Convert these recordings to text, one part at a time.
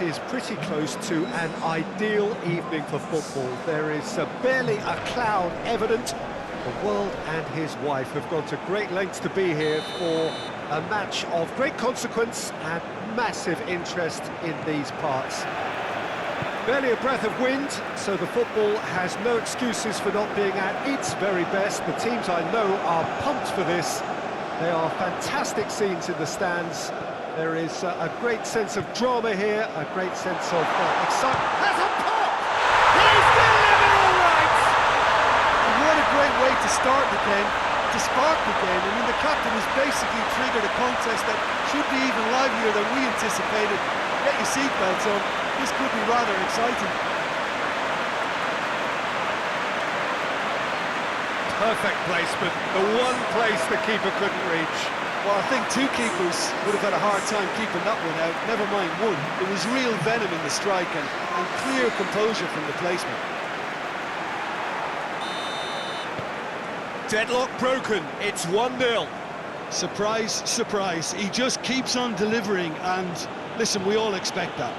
It is pretty close to an ideal evening for football. There is barely a cloud evident. The world and his wife have gone to great lengths to be here for a match of great consequence and massive interest in these parts. Barely a breath of wind, so the football has no excuses for not being at its very best. The teams I know are pumped for this. They are fantastic scenes in the stands. There is a great sense of drama here, a great sense of excitement. There's a pop! He's delivered all right! And what a great way to start the game, to spark the game. I mean, the captain has basically triggered a contest that should be even livelier than we anticipated. Get your seatbelts on, this could be rather exciting. Perfect placement, the one place the keeper couldn't reach. Well, I think two keepers would have had a hard time keeping that one out, never mind one. It was real venom in the strike and clear composure from the placement. Deadlock broken, it's 1-0. Surprise, surprise, he just keeps on delivering and, listen, we all expect that.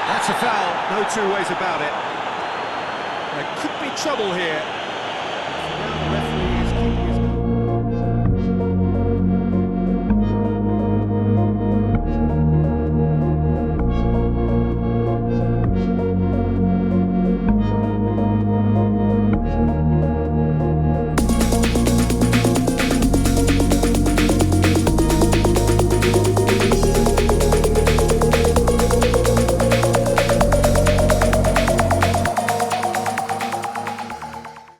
That's a foul, no two ways about it. There could be trouble here.